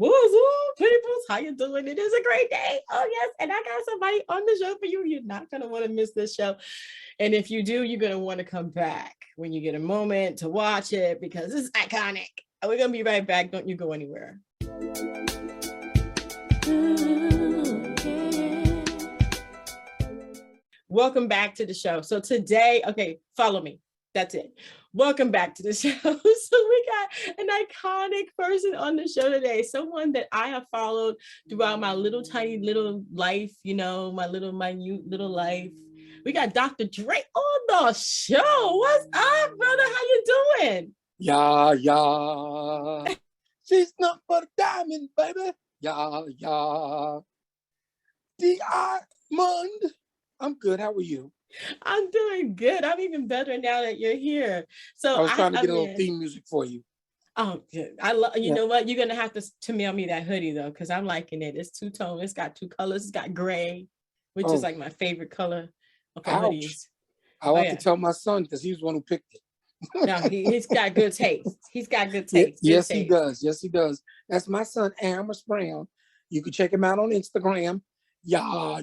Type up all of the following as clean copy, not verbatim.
what's up, peoples? How you doing? It is a great day. Oh, yes. And I got somebody on the show for you. You're not going to want to miss this show. And if you do, you're going to want to come back when you get a moment to watch it because it's iconic. We're going to be right back. Don't you go anywhere. Welcome back to the show. So today, okay, follow me. That's it. Welcome back to the show. So we got an iconic person on the show today, someone that I have followed throughout my little tiny little life, you know, my little minute little life. We got Dr. Dré on the show. What's up, brother? How you doing? Yeah. She's not but a diamond, baby. Yeah. Diamond. I'm good. How are you? I'm doing good. I'm even better now that you're here. So I was trying to get a little theme music for you. Oh, good. I love. You know what? You're gonna have to mail me that hoodie though, because I'm liking it. It's two-tone. It's got two colors. It's got gray, which is like my favorite color of the hoodies. I'll have to tell my son because he's the one who picked it. No, he's got good taste. He's got good taste. Yes, he does. Yes, he does. That's my son, Amos Brown. You can check him out on Instagram. Yeah.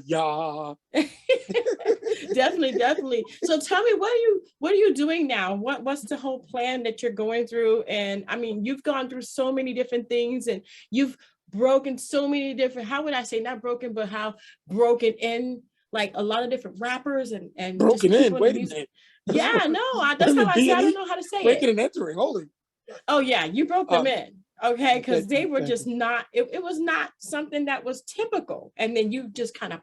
Definitely. So tell me, what are you doing now? What's the whole plan that you're going through? And I mean, you've gone through so many different things and you've broken so many different, how would I say, not broken, but how broken in like a lot of different rappers and broken in. Wait a minute. Yeah, no, that's how I say. I don't know how to say breaking and entering. Holy. Oh yeah, you broke them in. Okay, because they were just not, it was not something that was typical. And then you just kind of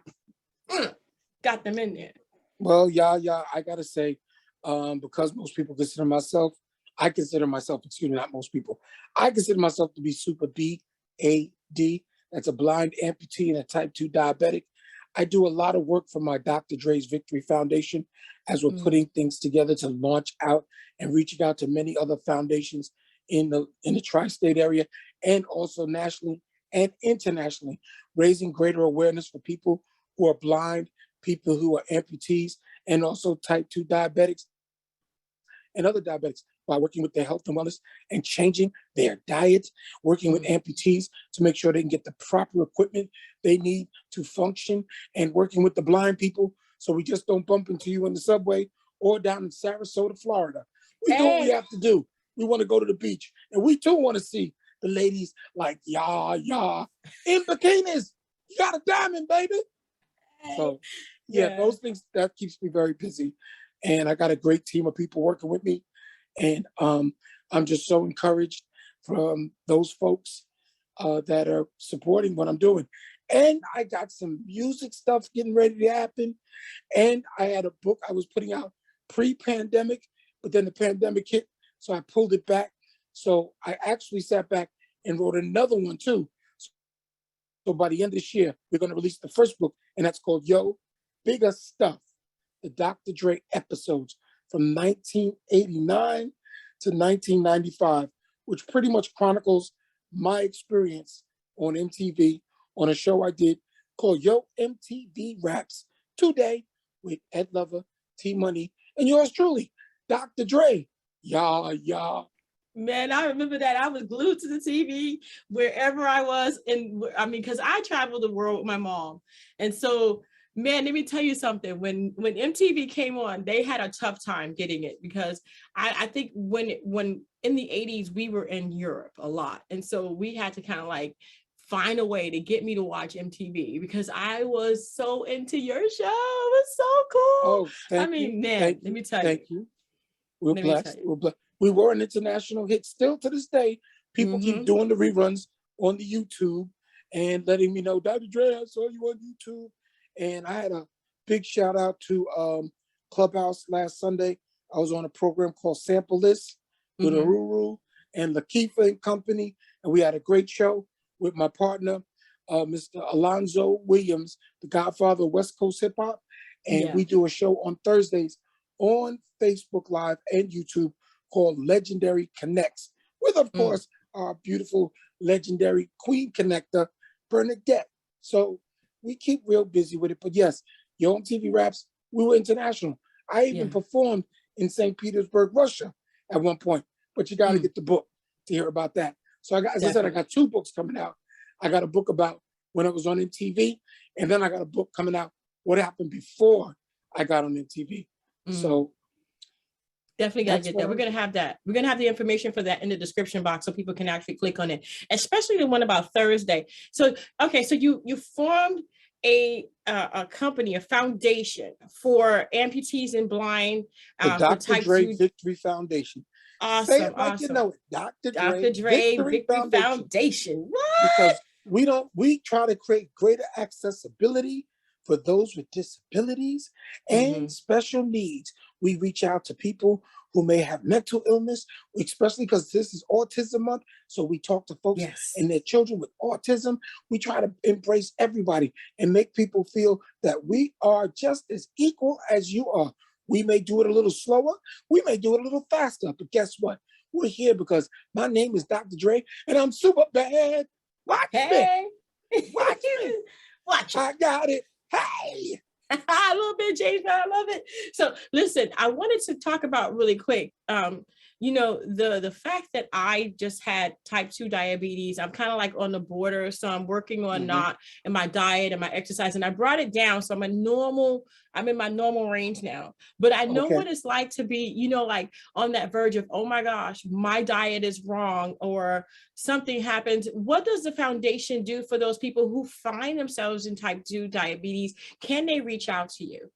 got them in there. Well, yeah, I gotta say, because most people consider myself, not most people, I consider myself to be super BAD. That's a blind amputee and a type 2 diabetic. I do a lot of work for my Dr. Dré's Victory Foundation as we're putting things together to launch out and reaching out to many other foundations in the tri-state area and also nationally and internationally, raising greater awareness for people who are blind, people who are amputees, and also type 2 diabetics and other diabetics by working with their health and wellness and changing their diet, working with amputees to make sure they can get the proper equipment they need to function, and working with the blind people so we just don't bump into you in the subway or down in Sarasota, Florida. We do what we have to do. We want to go to the beach. And we too want to see the ladies like, in bikinis. You got a diamond, baby. So, those things, that keeps me very busy. And I got a great team of people working with me. And I'm just so encouraged from those folks that are supporting what I'm doing. And I got some music stuff getting ready to happen. And I had a book I was putting out pre-pandemic, but then the pandemic hit. So I pulled it back. So I actually sat back and wrote another one too. So by the end of this year, we're going to release the first book, and that's called Yo, Bigger Stuff, the Dr. Dré episodes from 1989 to 1995, which pretty much chronicles my experience on MTV on a show I did called Yo MTV Raps today with Ed Lover, T Money, and yours truly, Dr. Dré. Yeah. Man, I remember that. I was glued to the TV wherever I was. And I mean, because I traveled the world with my mom. And so, man, let me tell you something. When MTV came on, they had a tough time getting it because I think when in the 80s, we were in Europe a lot. And so we had to kind of like find a way to get me to watch MTV because I was so into your show. It was so cool. Oh, let me tell you. Thank you. We're blessed. We were an international hit. Still to this day, people keep doing the reruns on the YouTube and letting me know, Dr. Dré, I saw you on YouTube. And I had a big shout out to Clubhouse last Sunday. I was on a program called Sample List with Aruru and Lakeitha and Company. And we had a great show with my partner, Mr. Alonzo Williams, the godfather of West Coast hip hop. And we do a show on Thursdays on Facebook Live and YouTube called Legendary Connects, with, of course, our beautiful legendary Queen Connector, Bernadette. So we keep real busy with it. But yes, Yo MTV Raps, we were international. I even performed in St. Petersburg, Russia at one point. But you got to get the book to hear about that. So I got, as I said, I got 2 books coming out. I got a book about when I was on MTV, and then I got a book coming out, what happened before I got on MTV. So definitely got to get that. We're going to have that. We're going to have the information for that in the description box so people can actually click on it, especially the one about Thursday. So, okay. So you formed a company, a foundation for amputees and blind. The Dr. Dré Victory Foundation. Awesome. Say it like you know it. Dr. Dré Victory Foundation. What? Because we try to create greater accessibility for those with disabilities and special needs. We reach out to people who may have mental illness, especially because this is Autism Month. So we talk to folks and their children with autism. We try to embrace everybody and make people feel that we are just as equal as you are. We may do it a little slower. We may do it a little faster. But guess what? We're here because my name is Dr. Dré and I'm super bad. Watch me. Watch me. Watch it. I got it. Hey. A little bit, James, but I love it. So listen, I wanted to talk about really quick, you know, the fact that I just had type 2 diabetes. I'm kind of like on the border. So I'm working on not in my diet and my exercise, and I brought it down. So I'm in my normal range now, but I know what it's like to be, you know, like on that verge of, oh my gosh, my diet is wrong or something happens. What does the foundation do for those people who find themselves in type 2 diabetes? Can they reach out to you?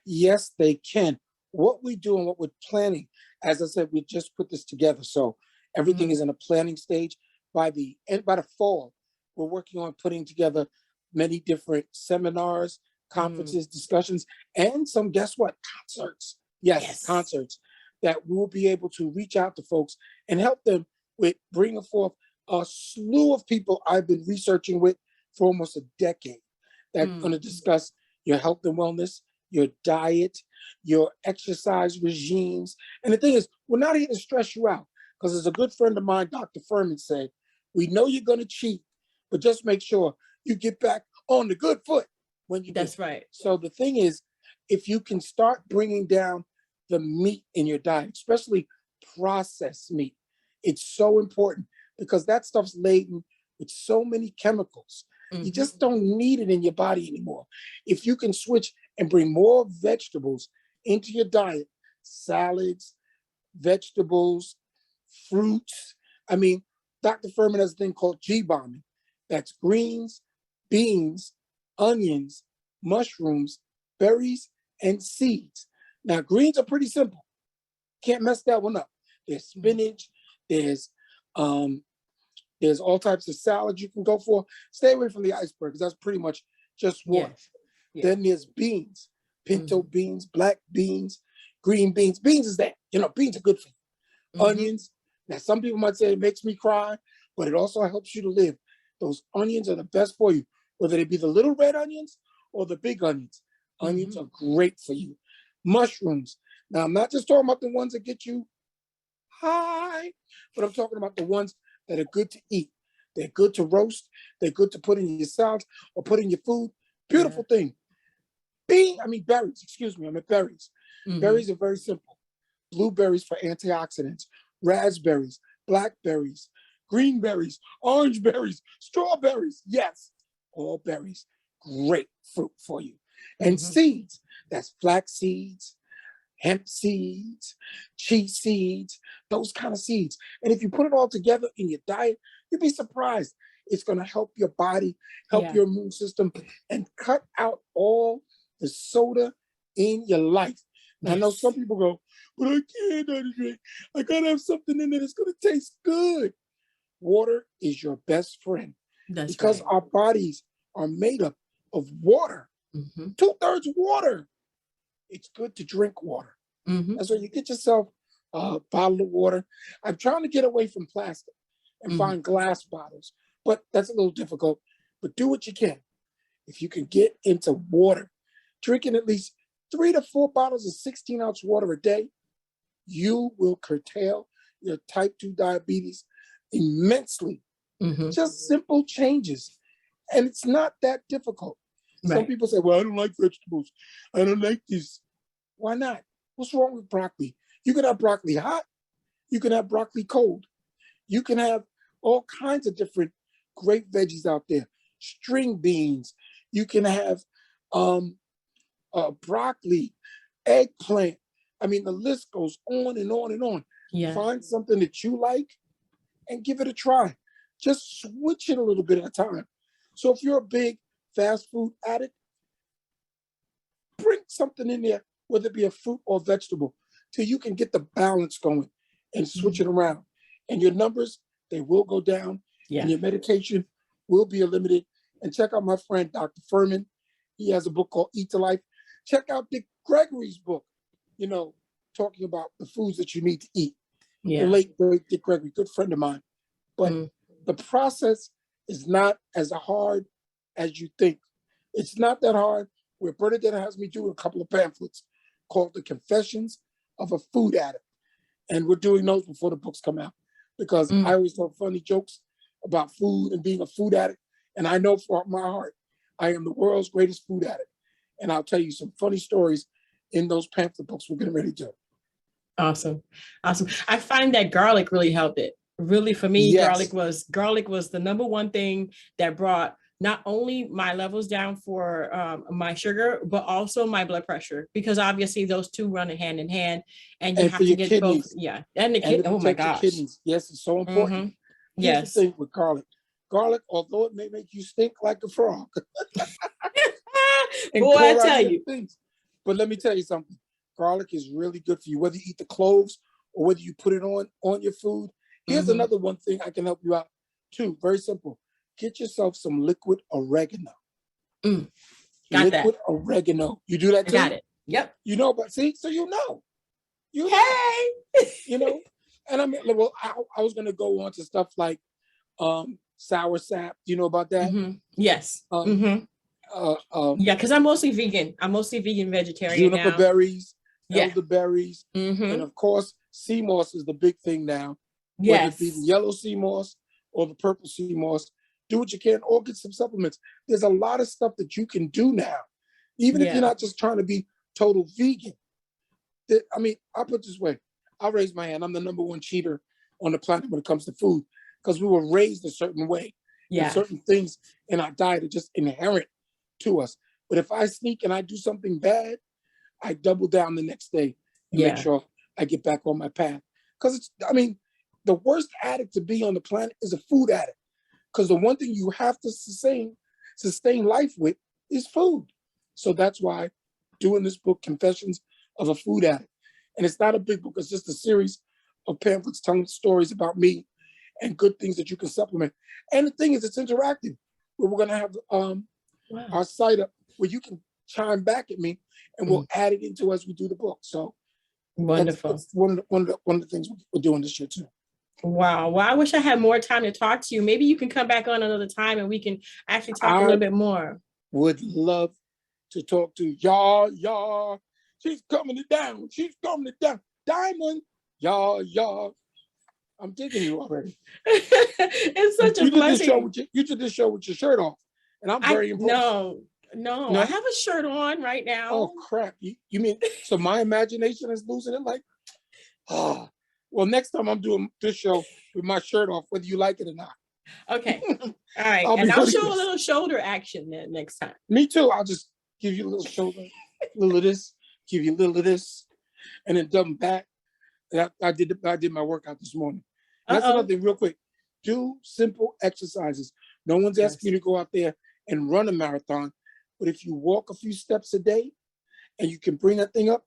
Yes, they can. What we do and what we're planning, as I said, we just put this together. So everything is in a planning stage. By the fall, we're working on putting together many different seminars, conferences, discussions, and some, guess what, concerts. Yes, concerts that we'll be able to reach out to folks and help them with bringing forth a slew of people I've been researching with for almost a decade that are going to discuss your health and wellness, your diet, your exercise regimes. And the thing is, we're not here to stress you out, because as a good friend of mine, Dr. Furman, said, we know you're going to cheat, but just make sure you get back on the good foot when you do. That's right. So the thing is, if you can start bringing down the meat in your diet, especially processed meat, it's so important because that stuff's laden with so many chemicals. You just don't need it in your body anymore. If you can switch and bring more vegetables into your diet, salads, vegetables, fruits. I mean, Dr. Furman has a thing called G-bombing. That's greens, beans, onions, mushrooms, berries, and seeds. Now, greens are pretty simple. Can't mess that one up. There's spinach, there's all types of salads you can go for. Stay away from the iceberg, because that's pretty much just water. Then there's beans, pinto beans, black beans, green beans. Beans is that, beans are good for you. Onions. Now, some people might say it makes me cry, but it also helps you to live. Those onions are the best for you, whether they be the little red onions or the big onions. Onions are great for you. Mushrooms. Now, I'm not just talking about the ones that get you high, but I'm talking about the ones that are good to eat. They're good to roast. They're good to put in your salads or put in your food. Beautiful thing. Berries. Excuse me. I meant berries. Berries are very simple. Blueberries for antioxidants. Raspberries, blackberries, green berries, orange berries, strawberries. Yes, all berries. Great fruit for you. And seeds. That's flax seeds, hemp seeds, chia seeds, those kind of seeds. And if you put it all together in your diet, you'd be surprised. It's going to help your body, help your immune system, and cut out all the soda in your life. Now, I know some people go, but I can't drink. I got to have something in there that's going to taste good. Water is your best friend. Because our bodies are made up of water. 2/3 water. It's good to drink water. That's why you get yourself a bottle of water. I'm trying to get away from plastic and find glass bottles, but that's a little difficult. But do what you can. If you can get into water, drinking at least 3 to 4 bottles of 16-ounce water a day, you will curtail your type 2 diabetes immensely. Just simple changes. And it's not that difficult. Some people say, well, I don't like vegetables. I don't like this. Why not? What's wrong with broccoli? You can have broccoli hot. You can have broccoli cold. You can have all kinds of different great veggies out there. String beans. You can have broccoli, eggplant. I mean, the list goes on and on and on. Yeah. Find something that you like and give it a try. Just switch it a little bit at a time. So if you're a big fast food addict, bring something in there, whether it be a fruit or vegetable, till you can get the balance going and switch it around. And your numbers, they will go down, and your medication will be eliminated. And check out my friend, Dr. Furman. He has a book called Eat to Life. Check out Dick Gregory's book, you know, talking about the foods that you need to eat. The late, great Dick Gregory, good friend of mine. But the process is not as hard as you think. It's not that hard. Where Bernadette has me do a couple of pamphlets called The Confessions of a Food Addict. And we're doing those before the books come out, because I always tell funny jokes about food and being a food addict. And I know for my heart, I am the world's greatest food addict. And I'll tell you some funny stories in those pamphlet books we're getting ready to do. Awesome. Awesome. I find that garlic really helped it. Really, for me, garlic was the number one thing that brought not only my levels down for my sugar, but also my blood pressure, because obviously those two run hand in hand, and you have to get kidneys. both. Yeah. And the kidney. Oh my gosh. Kidneys. Yes, it's so important. Here's the thing with garlic. Garlic, although it may make you stink like a frog. Boy, I tell you. Things. But let me tell you something. Garlic is really good for you, whether you eat the cloves or whether you put it on your food. Here's another one thing I can help you out too. Very simple. Get yourself some liquid oregano. Liquid oregano. You do that too? Got it. Yep. You know, but see, so you know. You know? And I mean, well, I was going to go on to stuff like sour sap. Do you know about that? Yes. Yeah, because I'm mostly vegan. I'm mostly vegan vegetarian now. Juniper berries, elderberries, and of course, sea moss is the big thing now. Whether it be the yellow sea moss or the purple sea moss, do what you can, or get some supplements. There's a lot of stuff that you can do now, even if you're not just trying to be total vegan. I mean, I'll put it this way. I'll raise my hand. I'm the number one cheater on the planet when it comes to food, because we were raised a certain way. And certain things in our diet are just inherent to us. But if I sneak and I do something bad, I double down the next day and make sure I get back on my path. Because the worst addict to be on the planet is a food addict. Because the one thing you have to sustain life with is food. So that's why doing this book, Confessions of a Food Addict. And it's not a big book, it's just a series of pamphlets telling stories about me and good things that you can supplement. And the thing is, it's interactive. We're going to have our site up where you can chime back at me, and we'll add it into as we do the book. So wonderful. That's one of the things we're doing this year too. Wow. Well, I wish I had more time to talk to you. Maybe you can come back on another time and we can actually talk a little bit more. Would love to talk to y'all. She's coming it down. Diamond, y'all. I'm digging you already. It's such a blessing. You did this show with your shirt off, and I'm very impressed. No, I have a shirt on right now. Oh crap! You mean so? My imagination is losing it. Like, well, next time I'm doing this show with my shirt off, whether you like it or not. Okay, all right, I'll show a little shoulder action then next time. Me too. I'll just give you a little shoulder, a little of this, give you a little of this, and then dumb back. I did my workout this morning. That's another thing, real quick. Do simple exercises. No one's asking you to go out there and run a marathon, but if you walk a few steps a day and you can bring that thing up,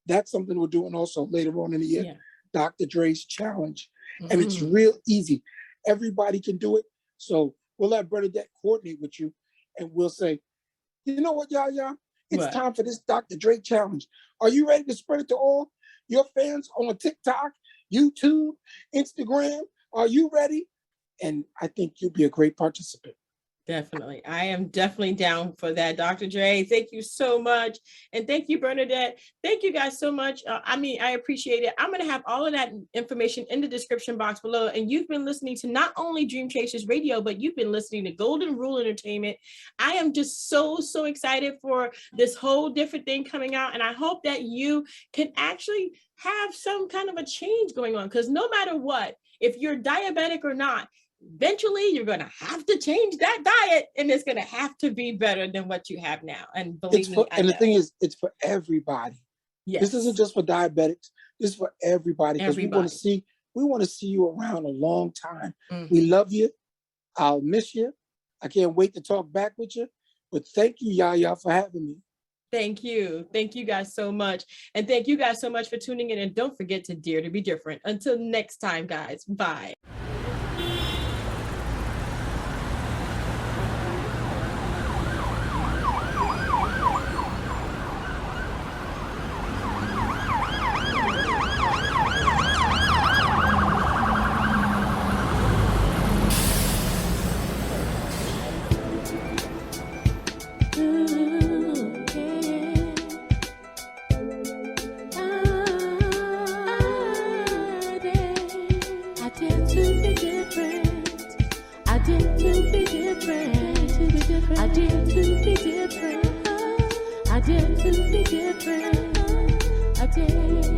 that's something we're doing also later on in the year. Dr. Dre's challenge. And it's real easy. Everybody can do it. So we'll have Bernadette coordinate with you, and we'll say, you know what, Yaya? It's time for this Dr. Dré challenge. Are you ready to spread it to all your fans on TikTok, YouTube, Instagram? Are you ready? And I think you'll be a great participant. Definitely. I am definitely down for that, Dr. Dré. Thank you so much. And thank you, Bernadette. Thank you guys so much. I appreciate it. I'm going to have all of that information in the description box below. And you've been listening to not only Dream Chasers Radio, but you've been listening to Golden Rule Entertainment. I am just so excited for this whole different thing coming out. And I hope that you can actually have some kind of a change going on, because no matter what, if you're diabetic or not, eventually you're going to have to change that diet, and it's going to have to be better than what you have now. And believe me, I know. the thing is, it's for everybody. Yes. This isn't just for diabetics. This is for everybody, because we want to see you around a long time. Mm-hmm. We love you. I'll miss you. I can't wait to talk back with you. But thank you, Yaya, for having me. Thank you. Thank you guys so much. And thank you guys so much for tuning in. And don't forget to dare to be different. Until next time, guys. Bye. I dare to be different. I dare.